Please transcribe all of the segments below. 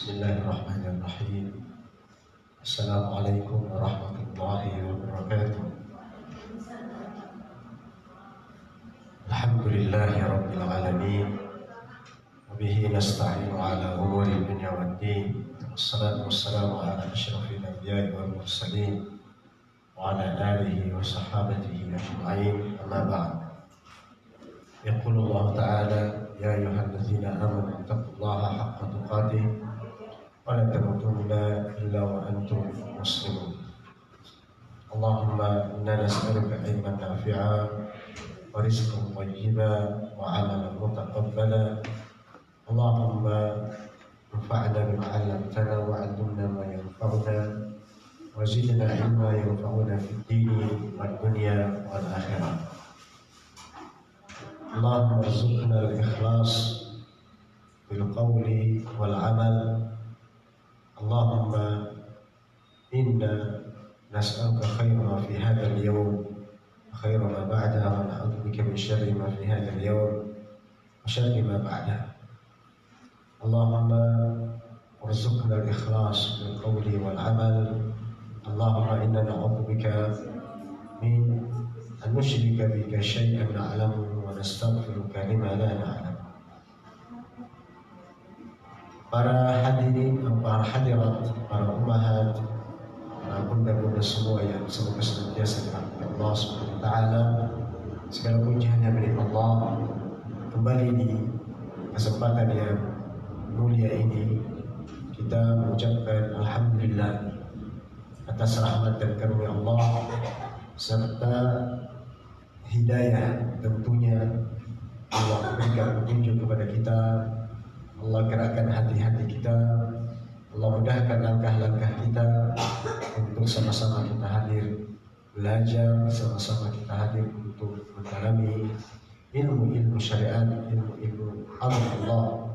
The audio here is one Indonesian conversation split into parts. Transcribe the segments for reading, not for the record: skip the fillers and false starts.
Bismillahirrahmanirrahim. Assalamualaikum warahmatullahi wabarakatuh. Alhamdulillahi rabbil alamin. Wabihi nasta'inu ala umuri dunya waddin. Wassalatu wassalamu ala asyrafil anbiya'i wal mursalin wa ala alihi wa sahabatihi ajma'in. Amma ba'd. Yaqulu Allah Ta'ala, ya ayyuhalladzina amanu taqullaha haqqa tuqatih wa la tamutunna illa wa antum muslimun. Allahumma inna nas'aluka ilman nafi'a wa rizqan thayyiban wa 'amalan mutaqabbala. Allahumma anfa'na bima 'allamtana wa 'allimna ma yanfa'una wa zidna ilma yanfa'una fid dini wad dunya wal akhirah. Allahumma arzuqna al-ikhlas bil qawli wal 'amal. Allahumma inna nas'aluka khayra ma fi hadha al-yawm wa khayra ma ba'dahu wa na'udzu bika min sharri ma fi hadha al-yawm wa sharri ma ba'dahu. Allahumma arzuqna al-ikhlas bil qawli wal 'amal. Allahumma inna na'udzu bika min an nushrika bika shay'an na'lamu wa nastaghfiruka lima la na'lam. Para hadirin, para hadirat, para ummahat, para bunda-bunda semua yang semoga senantiasa dirahmati Allah Subhanahu wa taala. Segala puji hanya milik Allah. Kembali di kesempatan yang mulia ini kita mengucapkan alhamdulillah atas rahmat dan karunia Allah serta hidayah tentunya Allah berikan petunjuk kepada kita. Allah gerakkan hati-hati kita, Allah mudahkan langkah-langkah kita untuk sama-sama kita hadir belajar, sama-sama kita hadir untuk mendalami ilmu-ilmu syariat, ilmu-ilmu Allah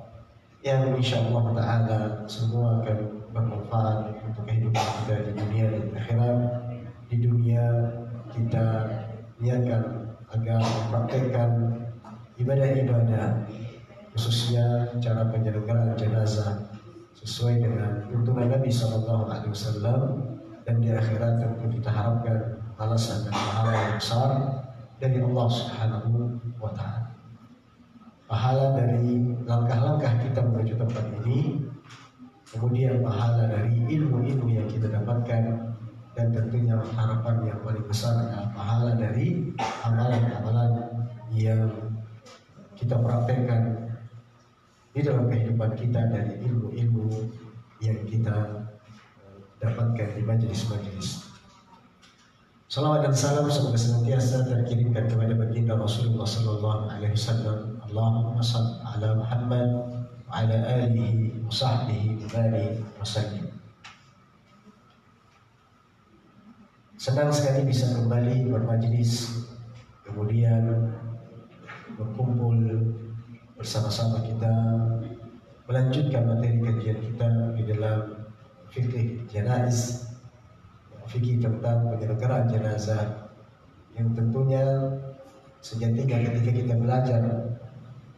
yang insyaallah ta'ala semua akan bermanfaat untuk kehidupan kita di dunia dan akhirat. Di dunia kita niatkan agar mempraktekkan ibadah-ibadah, khususnya cara penyelenggaraan jenazah sesuai dengan tuntunan Nabi SAW, dan di akhirat tentu kita harapkan balasan dan pahala yang besar dari Allah Subhanahu wa taala. Pahala dari langkah-langkah kita menuju tempat ini, kemudian pahala dari ilmu-ilmu yang kita dapatkan, dan tentunya harapan yang paling besar adalah pahala dari amalan-amalan yang kita praktekkan di dalam kehidupan kita dari ilmu-ilmu yang kita dapatkan di majelis-majelis. Salawat dan salam semoga senantiasa terkirimkan kepada baginda Rasulullah sallallahu alaihi wasallam. Allahumma shalli ala Muhammad wa ala alihi wa sahbihi wa barik wa sallim. Senang sekali bisa kembali bermajlis, kemudian berkumpul bersama-sama kita melanjutkan materi kajian kita di dalam fikih janaiz, fikih tentang penyelenggaraan jenazah, yang tentunya sejatinya ketika kita belajar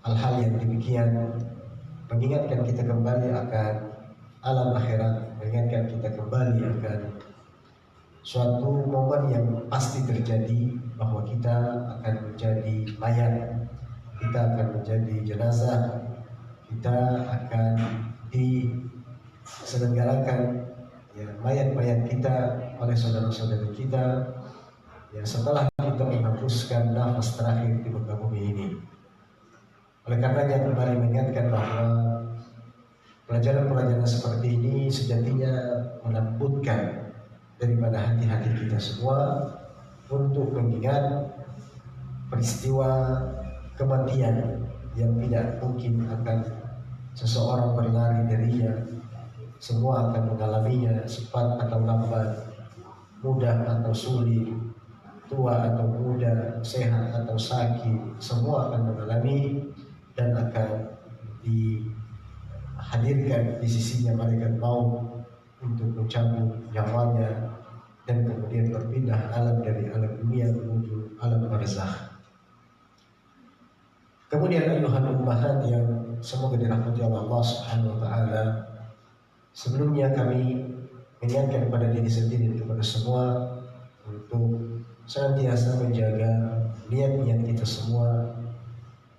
hal-hal yang demikian mengingatkan kita kembali akan alam akhirat, mengingatkan kita kembali akan suatu momen yang pasti terjadi, bahwa kita akan menjadi mayat, kita akan menjadi jenazah, kita akan diselenggarakan ya, mayat-mayat kita oleh saudara-saudara kita ya, setelah kita menghembuskan nafas terakhir di muka bumi ini. Oleh karenanya kembali mengingatkan bahwa pelajaran-pelajaran seperti ini sejatinya melembutkan daripada hati-hati kita semua untuk mengingat peristiwa kematian yang tidak mungkin akan seseorang berlari darinya. Semua akan mengalaminya, cepat atau lambat, mudah atau sulit, tua atau muda, sehat atau sakit, semua akan mengalami dan akan dihadirkan di sisinya malaikat maut untuk mencabut nyawanya dan kemudian berpindah alam dari alam dunia menuju alam barzakh. Kemudian ayuhan ummahat yang semoga dirahmati Allah Subhanahu wa taala, Sebelumnya kami mengingatkan kepada diri sendiri dan kepada semua untuk senantiasa menjaga niat-niat kita semua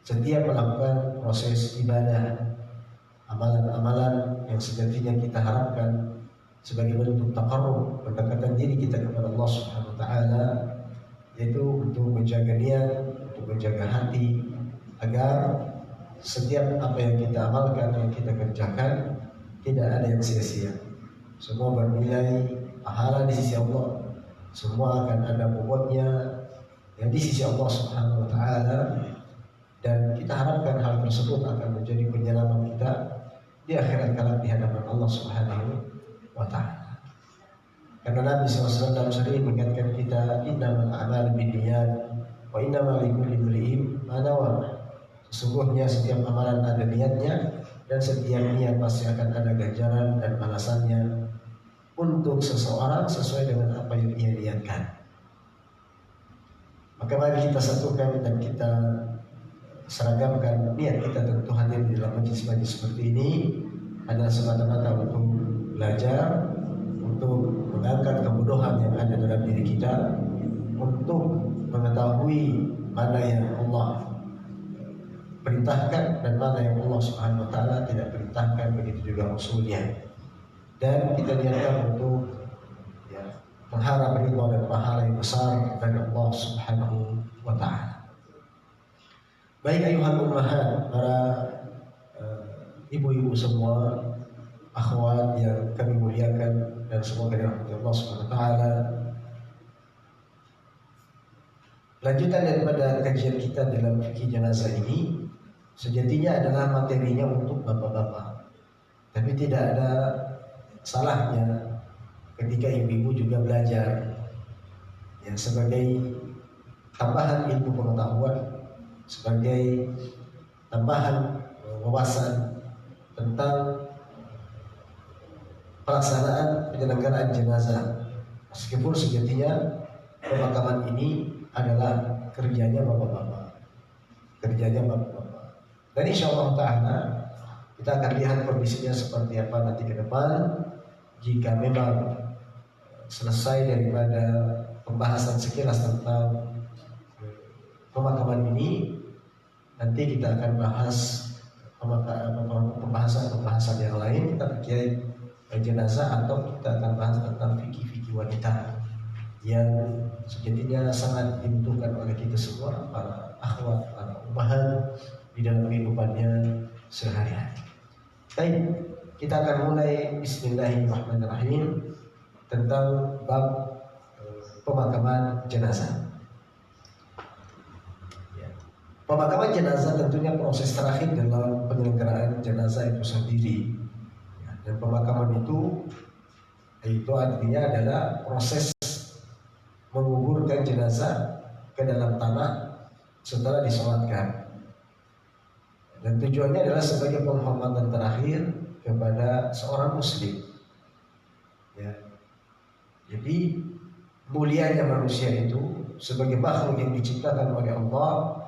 setiap melakukan proses ibadah, amalan-amalan yang sejatinya kita harapkan sebagai bentuk taqarrub, pendekatan diri kita kepada Allah Subhanahu wa taala, yaitu untuk menjaga niat, untuk menjaga hati agar setiap apa yang kita amalkan, yang kita kerjakan tidak ada yang sia-sia. Semua bernilai pahala di sisi Allah. Semua akan ada bobotnya yang di sisi Allah Subhanahu wa taala, dan kita harapkan hal tersebut akan menjadi penyelamat kita di akhirat kelak di hadapan Allah Subhanahu wa taala. Karena Nabi SAW sering mengingatkan kita, innamal a'malu binniyat wa innamal likulli imri'in ma nawa. Sesungguhnya setiap amalan ada niatnya, dan setiap niat pasti akan ada ganjaran dan balasannya untuk seseorang sesuai dengan apa yang ia niatkan. Maka mari kita satukan dan kita seragamkan niat kita tentu hadir di dalam majlis-majlis seperti ini adalah semata-mata untuk belajar, untuk mengangkat kebodohan yang ada dalam diri kita, untuk mengetahui mana yang Allah perintahkan dan mana yang Allah Subhanahu wa taala tidak perintahkan, begitu juga Rasulnya. Dan kita niatkan untuk mengharap ridha dan pahala yang besar dari Allah Subhanahu wa taala. Baik ayuhal ummahat, para ibu-ibu semua, akhwat yang kami muliakan dan semoga dirahmati Allah Subhanahu wa taala. Lanjutan daripada kajian kita dalam fikih jenazah ini sejatinya adalah materinya untuk bapak-bapak, tapi tidak ada salahnya ketika ibu-ibu juga belajar yang sebagai tambahan ilmu pengetahuan, sebagai tambahan wawasan tentang pelaksanaan penyelenggaraan jenazah. Meskipun sejatinya pemakaman ini adalah kerjanya bapak-bapak, dan insyaallah ta'ala kita akan lihat kondisinya seperti apa nanti ke depan. Jika memang selesai daripada pembahasan sekilas tentang pemakaman ini, nanti kita akan bahas pembahasan yang lain terkait jenazah, atau kita akan bahas tentang fikih-fikih wanita yang sejatinya sangat dibutuhkan oleh kita semua, para akhwat, para ummahat di dalam kehidupannya sehari-hari. Baik, kita akan mulai bismillahirrahmanirrahim tentang bab pemakaman jenazah. Pemakaman jenazah tentunya proses terakhir dalam penyelenggaraan jenazah itu sendiri. Dan pemakaman itu artinya adalah proses menguburkan jenazah ke dalam tanah setelah disolatkan. Dan tujuannya adalah sebagai penghormatan terakhir kepada seorang muslim. Ya. Jadi mulianya manusia itu sebagai makhluk yang diciptakan oleh Allah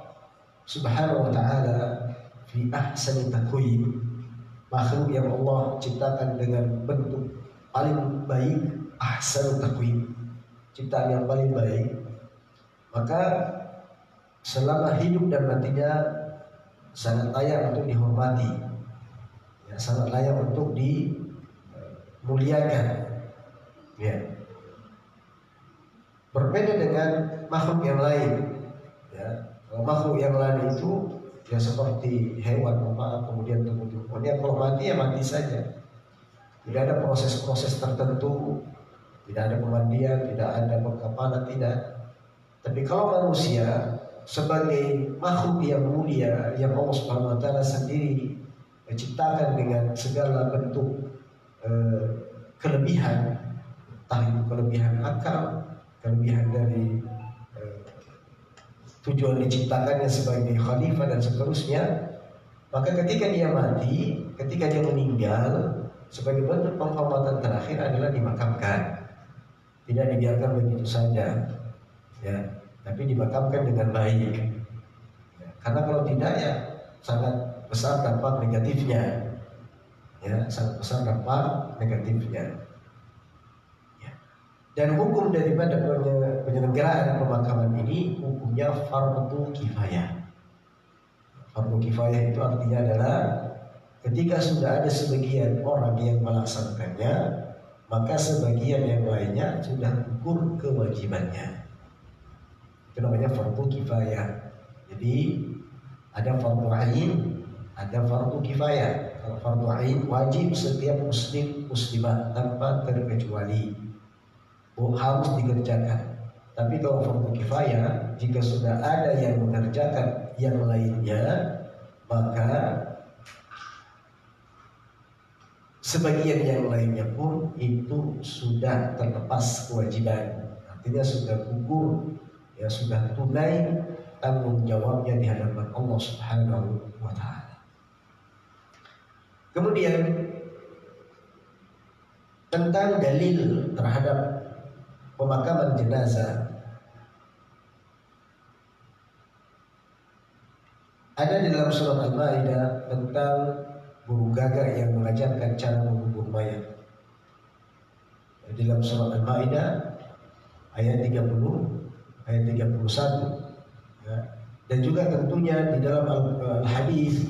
Subhanahu wa taala fi ahsani taqwim, makhluk yang Allah ciptakan dengan bentuk paling baik, ahsanu taqwim, ciptaan yang paling baik. Maka selama hidup dan matinya sangat layak untuk dihormati, ya, sangat layak untuk dimuliakan. Ya. Berbeda dengan makhluk yang lain. Ya. Kalau makhluk yang lain itu ya seperti hewan, kemudian tumbuh-tumbuhan. Kalau mati ya mati saja. Tidak ada proses-proses tertentu, tidak ada pemandian, tidak ada pengkapanan, tidak. Tapi kalau manusia sebagai makhluk yang mulia yang Allah Subhanahu wa taala sendiri menciptakan dengan segala bentuk kelebihan, entah itu kelebihan akal, kelebihan dari tujuan diciptakannya sebagai khalifah dan seterusnya, maka ketika dia mati, ketika dia meninggal, sebagai bentuk penghormatan terakhir adalah dimakamkan. Tidak dibiarkan begitu saja, ya, tapi dimakamkan dengan baik. Ya, karena kalau tidak ya sangat besar dampak negatifnya. Ya, sangat besar dampak negatifnya. Ya. Dan hukum daripada penyelenggaraan pemakaman ini hukumnya fardu kifayah. Fardu kifayah itu artinya adalah ketika sudah ada sebagian orang yang melaksanakannya, maka sebagian yang lainnya sudah gugur kewajibannya. Itu namanya fardu kifayah. Jadi ada fardu ain, ada fardu kifayah. Kalau fardu ain wajib setiap muslim muslimah tanpa terkecuali, harus dikerjakan. Tapi kalau fardu kifayah, jika sudah ada yang mengerjakan yang lainnya, maka sebagian yang lainnya pun itu sudah terlepas kewajiban. Artinya sudah gugur, ya sudah tunai tanggung jawabnya di hadapan Allah Subhanahu wa Ta'ala. Kemudian tentang dalil terhadap pemakaman jenazah, ada di dalam surat Al-Maidah tentang burung gagak yang mengajarkan cara mengubur mayat. Di dalam surat Al-Maidah ayat 30, ayat 31, ya. Dan juga tentunya di dalam Al-Hadis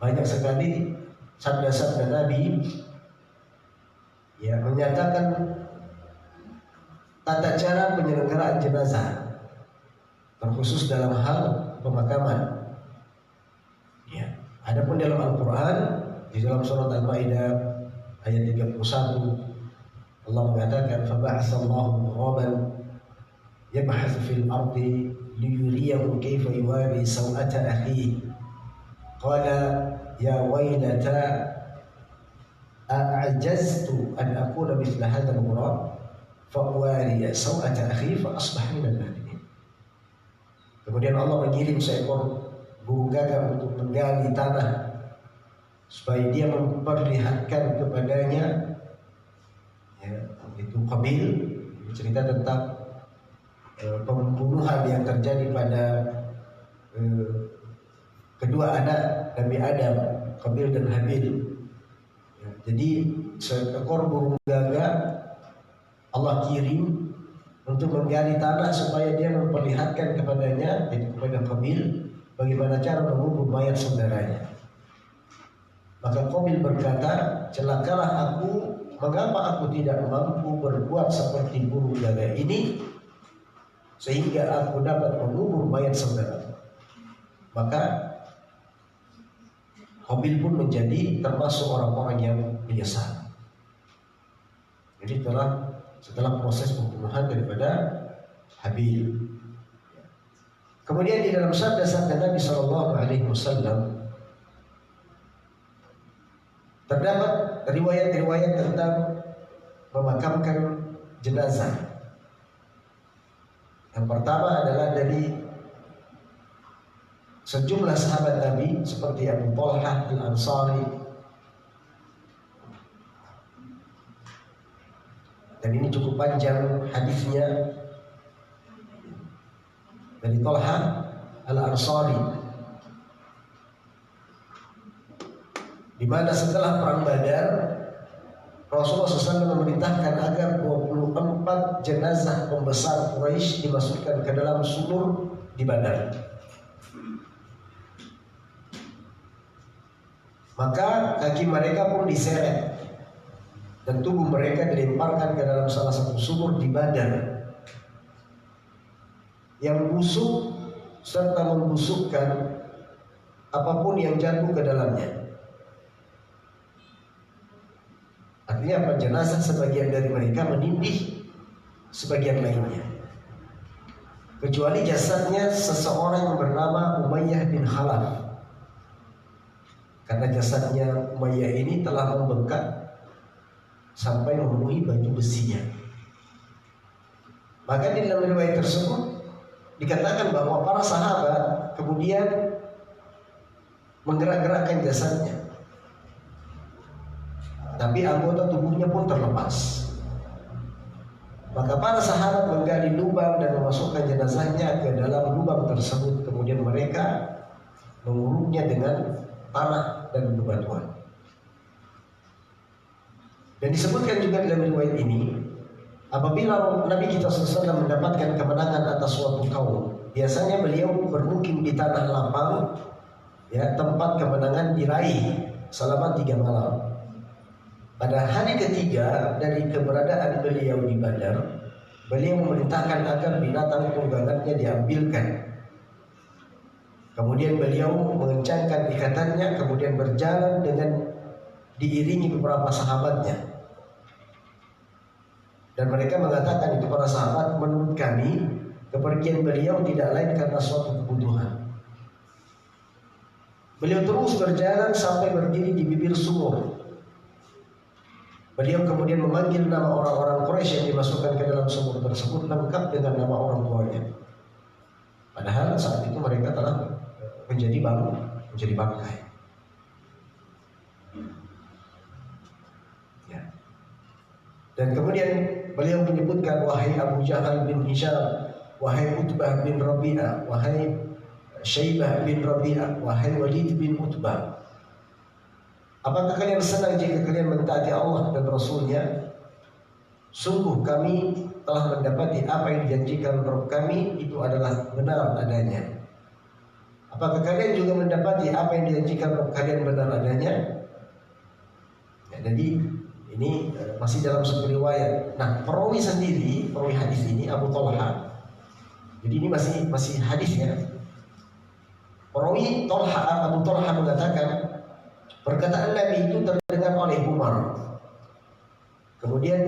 banyak sekali sabda-sabda Nabi yang menyatakan tata cara penyelenggaraan jenazah, terkhusus dalam hal pemakaman. Ya, adapun dalam Al-Quran di dalam surat Al-Maidah ayat 31 Allah mengatakan faba'atsallahu ghuraban yabhathu fil ardi liyuriyahu kayfa yuwari sawata akhihi qala ya waylata a'jaztu an akuna mithla hadzal ghurab fa uwari sawata akhi fa asbaha minal nadimin. Kemudian Allah mengirim seekor burung gagak untuk menggali tanah supaya dia memperlihatkan kepadanya, ya, itu Qabil, cerita tentang pembunuhan yang terjadi pada kedua anak Nabi Adam, Qabil dan Habil. Ya, jadi seekor burung gagak Allah kirim untuk menggali tanah supaya dia memperlihatkan kepadanya, jadi kepada Qabil, bagaimana cara mengubur mayat saudaranya. Maka Qabil berkata, celakalah aku, mengapa aku tidak mampu berbuat seperti burung gagak ini sehingga aku dapat mengubur mayat saudara. Maka Qabil pun menjadi termasuk orang-orang yang menyesal. Jadi setelah proses pembunuhan daripada Habil. Kemudian di dalam sabda-sabda Nabi SAW terdapat riwayat-riwayat tentang memakamkan jenazah. Yang pertama adalah dari sejumlah sahabat Nabi seperti Abu Talha Al-Ansari, dan ini cukup panjang hadisnya, dari Talha Al-Ansari, di mana setelah perang Badar Rasulullah SAW memerintahkan agar 24 jenazah pembesar Quraisy dimasukkan ke dalam sumur di Badar. Maka kaki mereka pun diseret dan tubuh mereka dilemparkan ke dalam salah satu sumur di Badar yang busuk serta membusukkan apapun yang jatuh ke dalamnya. Artinya apa? Jenazah sebagian dari mereka menindih sebagian lainnya, kecuali jasadnya seseorang yang bernama Umayyah bin Khalaf. Karena jasadnya Umayyah ini telah membengkak sampai memenuhi baju besinya. Maka di dalam riwayat tersebut dikatakan bahwa para sahabat kemudian menggerak-gerakkan jasadnya, tapi anggota tubuhnya pun terlepas. Maka para sahabat menggali lubang dan memasukkan jenazahnya ke dalam lubang tersebut. Kemudian mereka menguruknya dengan tanah dan bebatuan. Dan disebutkan juga dalam riwayat ini, apabila Nabi kita SAW mendapatkan kemenangan atas suatu kaum, biasanya beliau bermukim di tanah lapang, ya, tempat kemenangan diraih selama 3 malam. Pada hari ketiga dari keberadaan beliau di Badar, beliau memerintahkan agar binatang tunggangannya diambilkan. Kemudian beliau mengencangkan ikatannya, kemudian berjalan dengan diiringi beberapa sahabatnya. Dan mereka mengatakan, itu para sahabat, menurut kami kepergian beliau tidak lain karena suatu kebutuhan. Beliau terus berjalan sampai berdiri di bibir sumur. Beliau kemudian memanggil nama orang-orang Quraisy yang dimasukkan ke dalam sumur tersebut lengkap dengan nama orang tuanya. Padahal saat itu mereka telah menjadi bangkai. Ya. Dan kemudian beliau menyebutkan, wahai Abu Jahal bin Hisham, wahai Utbah bin Rabi'ah, wahai Syaibah bin Rabi'ah, wahai Walid bin Utbah, apakah kalian senang jika kalian mentaati Allah dan Rasulnya? Sungguh kami telah mendapati apa yang dijanjikan Rabb kami itu adalah benar adanya. Apakah kalian juga mendapati apa yang dijanjikan Rabb kalian benar adanya? Ya, jadi ini masih dalam sebuah riwayat. Nah, perawi sendiri, perawi hadis ini Abu Talha. Jadi ini masih hadisnya. Perawi Abu Talha mengatakan, perkataan Nabi itu terdengar oleh Umar. Kemudian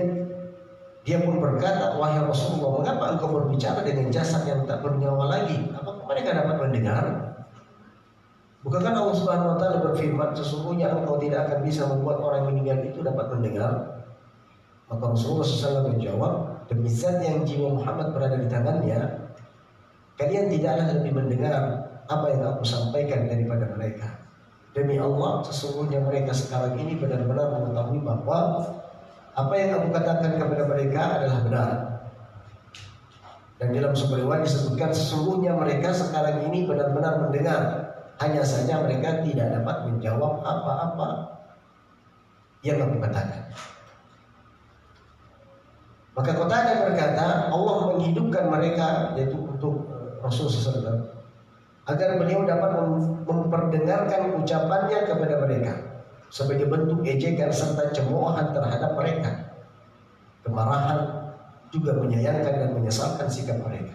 dia pun berkata, wahai Rasulullah, mengapa engkau berbicara dengan jasad yang tak bernyawa lagi? Apakah mereka dapat mendengar? Bukankah Allah Subhanahu wa taala berfirman, sesungguhnya engkau tidak akan bisa membuat orang yang meninggal itu dapat mendengar? Maka Rasulullah SAW menjawab, demi zat yang jiwa Muhammad berada di tangannya, kalian tidaklah lebih mendengar apa yang aku sampaikan daripada mereka. Demi Allah, sesungguhnya mereka sekarang ini benar-benar mengetahui bahwa apa yang aku katakan kepada mereka adalah benar. Dan dalam sebuah riwayat disebutkan, sesungguhnya mereka sekarang ini benar-benar mendengar, hanya saja mereka tidak dapat menjawab apa-apa yang aku katakan. Maka Qatadah berkata, Allah menghidupkan mereka, yaitu untuk Rasulullah SAW, agar beliau dapat memperdengarkan ucapannya kepada mereka sebagai bentuk ejekan serta cemoohan terhadap mereka, kemarahan, juga menyayangkan dan menyesalkan sikap mereka.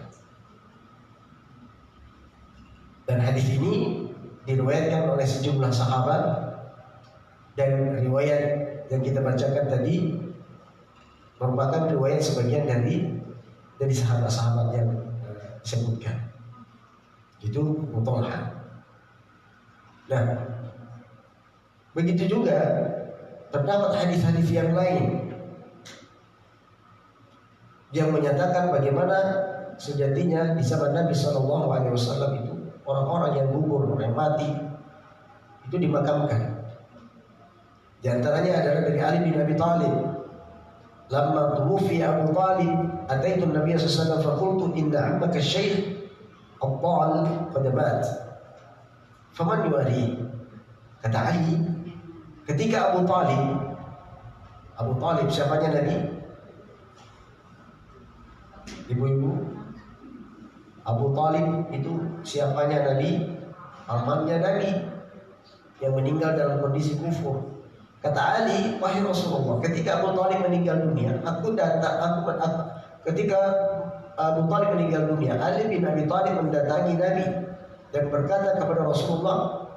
Dan hadis ini diriwayatkan oleh sejumlah sahabat, dan riwayat yang kita bacakan tadi merupakan riwayat sebagian dari sahabat-sahabat yang disebutkan. Itu Talha. Nah, begitu juga terdapat hadis-hadis yang lain yang menyatakan bagaimana sejatinya di zaman Nabi SAW itu orang-orang yang gugur, yang mati itu dimakamkan. Di antaranya adalah dari Ali bin Abi Thalib. Lamma tuwfi Abu Talib, ataitu Nabi sallallahu alaihi wasallam faqultu inna ammaka syekh Al-Tal qad mat. Faman yuwari? Kata Ali, ketika Abu Talib siapanya Nabi? Ibu-ibu, Abu Talib itu siapanya Nabi? Pamannya Nabi yang meninggal dalam kondisi kufur. Kata Ali, wahai Rasulullah, ketika Abu Talib meninggal dunia, ketika Abu Talib meninggal dunia, Ali bin Abi Thalib mendatangi Nabi dan berkata kepada Rasulullah,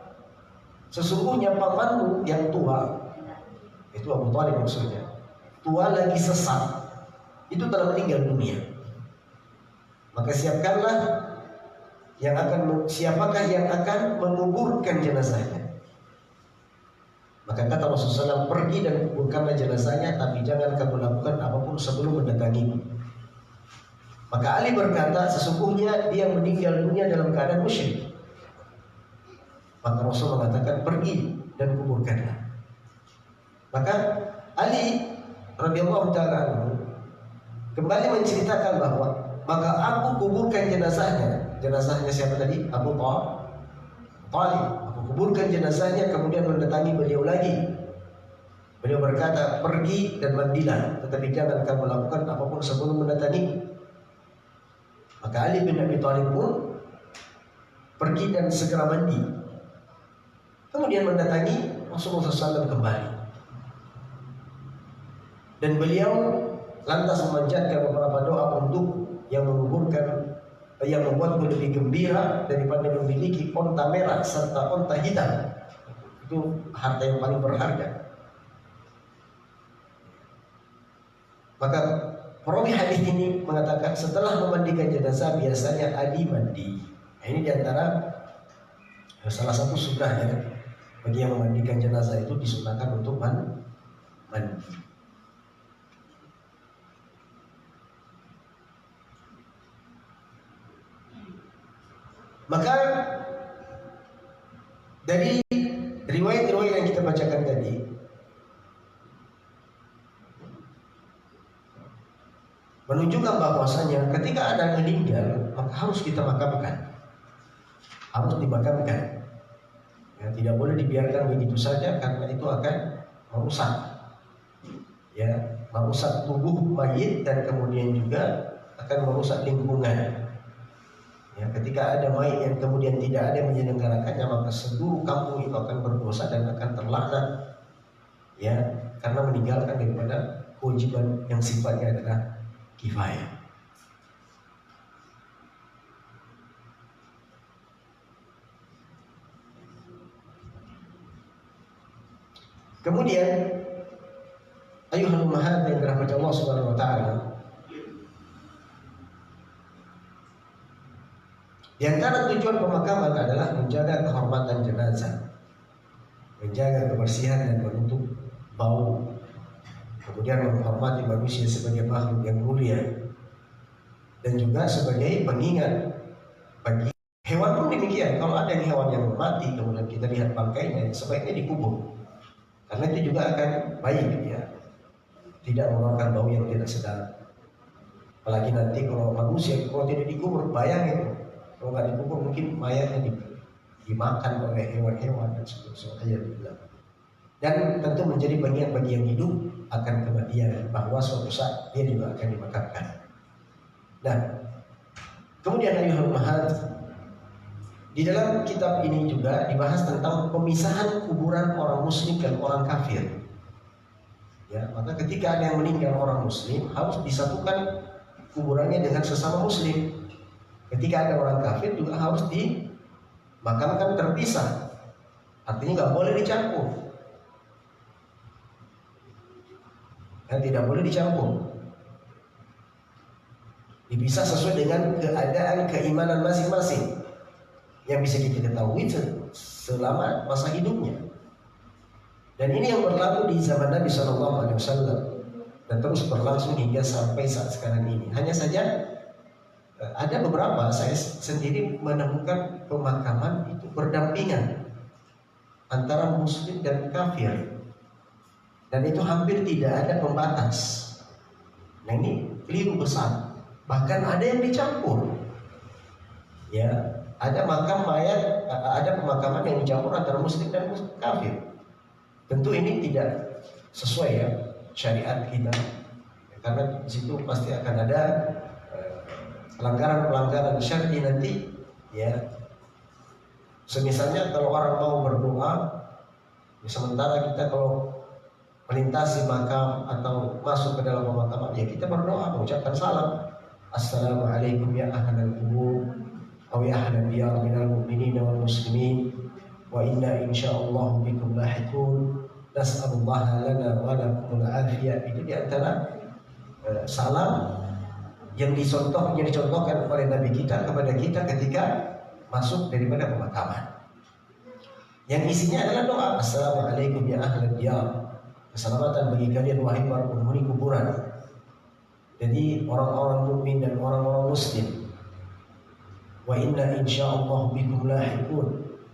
sesungguhnya pamanmu yang tua, itu Abu Talib maksudnya, tua lagi sesat, itu telah meninggal dunia. Maka siapakah yang akan menguburkan jenazahnya? Maka kata Rasulullah SAW, pergi dan kuburkanlah jenazahnya, tapi jangan kamu lakukan apapun sebelum mendatangimu. Maka Ali berkata, sesungguhnya dia meninggal dunia dalam keadaan musyrik. Maka Rasul mengatakan, pergi dan kuburkanlah. Maka Ali radhiyallahu ta'ala kembali menceritakan bahwa maka aku kuburkan jenazahnya. Jenazahnya siapa tadi? Abu Talib. Aku kuburkan jenazahnya, kemudian mendatangi beliau lagi. Beliau berkata, pergi dan mandilah, tetapi jangan kamu lakukan apapun sebelum mendatangi. Maka Ali bin Abi Thalib pun pergi dan segera mandi. Kemudian mendatangi Rasulullah SAW kembali. Dan beliau lantas memanjatkan beberapa doa untuk yang menguburkan, yang membuatmu lebih gembira daripada memiliki onta merah serta onta hitam. Itu harta yang paling berharga. Maka perawi hadis ini mengatakan setelah memandikan jenazah biasanya Ali mandi. Nah, ini diantara salah satu sunnahnya bagi yang memandikan jenazah itu disunahkan untuk mandi. Maka dari riwayat-riwayat yang kita bacakan tadi, menunjukkan bahwasanya ketika ada yang meninggal maka harus kita makamkan, harus dimakamkan. Ya, tidak boleh dibiarkan begitu saja karena itu akan merusak, ya, merusak tubuh mayit dan kemudian juga akan merusak lingkungan. Ya, ketika ada mayit yang kemudian tidak ada yang menyelenggarakannya maka seluruh kampung itu akan berdosa dan akan terlaknat, ya, karena meninggalkan daripada kewajiban yang sifatnya adalah kifayah. Kemudian ayuhal ummahat yang dirahmati Allah Subhanahu wa taala, di antara tujuan pemakaman adalah menjaga kehormatan jenazah, menjaga kebersihan dan menutup bau, kemudian menghormati manusia sebagai makhluk yang mulia, dan juga sebagai pengingat bagi hewan pun demikian. Kalau ada hewan yang mati kemudian kita lihat bangkainya, sebaiknya dikubur, karena itu juga akan baik, ya, tidak mengeluarkan bau yang tidak sedap. Apalagi nanti kalau manusia kalau tidak dikubur, bayangin kalau nggak dikubur mungkin mayatnya dimakan oleh hewan-hewan dan sebagainya. Dan tentu menjadi pengingat bagi yang hidup akan kematian, bahwa suatu saat dia juga akan dimakamkan. Nah, kemudian ayuhal ummahat, di dalam kitab ini juga dibahas tentang pemisahan kuburan orang muslim dan orang kafir. Ya, maka ketika ada yang meninggal orang muslim harus disatukan kuburannya dengan sesama muslim. Ketika ada orang kafir juga harus dimakamkan terpisah. Artinya nggak boleh dicampur. Dan tidak boleh dicampur. Dipisah sesuai dengan keadaan keimanan masing-masing yang bisa kita ketahui selama masa hidupnya. Dan ini yang berlaku di zaman Nabi SAW dan terus berlangsung hingga sampai saat sekarang ini. Hanya saja ada beberapa, saya sendiri menemukan pemakaman itu berdampingan antara muslim dan kafir, dan itu hampir tidak ada pembatas. Nah, ini keliru besar. Bahkan ada yang dicampur, ya, ada makam mayat, ada pemakaman yang dicampur antara muslim dan kafir. Tentu ini tidak sesuai, ya, syariat kita, karena di situ pasti akan ada pelanggaran-pelanggaran syar'i nanti, ya. Semisalnya kalau orang mau berdoa, ya, sementara kita kalau melintasi makam atau masuk ke dalam pemakaman, ya kita berdoa, mengucapkan salam, assalamualaikum ya ahlal qubur wa ya ahlal diyar minal mu'minin wal muslimin wa inna insyaallah bikum lahiqun nas'alullaha lana wa lakum al-afiyah. Itu di antara salam yang dicontohkan oleh Nabi kita kepada kita ketika masuk daripada pemakaman. Yang isinya adalah doa, assalamualaikum ya ahlal diyar, keselamatan bagi kalian wahai para penghuni kuburan. Jadi orang-orang mukmin dan orang-orang muslim. Wa inna insyaallah bikum lahiqun,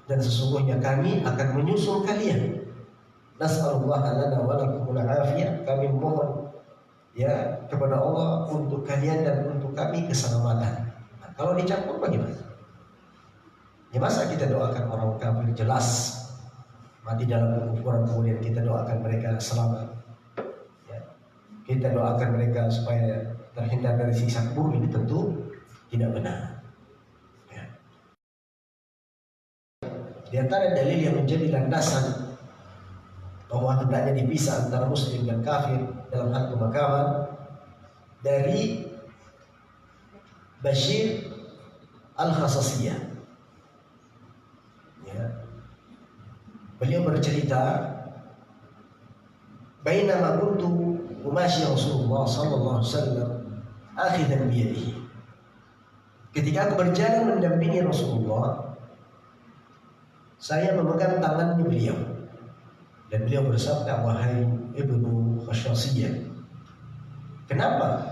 dan sesungguhnya kami akan menyusul kalian. Nas'alullaha lana wa lakum al-afiyah, kami mohon, ya, kepada Allah untuk kalian dan untuk kami keselamatan. Nah, kalau dicampur bagaimana? Ya, masa kita doakan orang kafir? Jelas mati dalam kekufuran, kemudian kita doakan mereka selamat. Ya. Kita doakan mereka supaya terhindar dari siksa kubur, ini tentu tidak benar. Ya. Di antara dalil yang menjadi landasan bahwa hendaknya dipisah antara muslim dan kafir dalam hal pemakaman dari Bashir Al-Khasasiyah. Ya. Beliau bercerita, "Bainama kuntu umashi Rasulullah sallallahu alaihi wasallam akhidan bi yadihi." Ketika aku berjalan mendampingi Rasulullah, saya memegang tangannya beliau. Dan beliau bersabda, "Wahai Ibnu Khasasiyah." Kenapa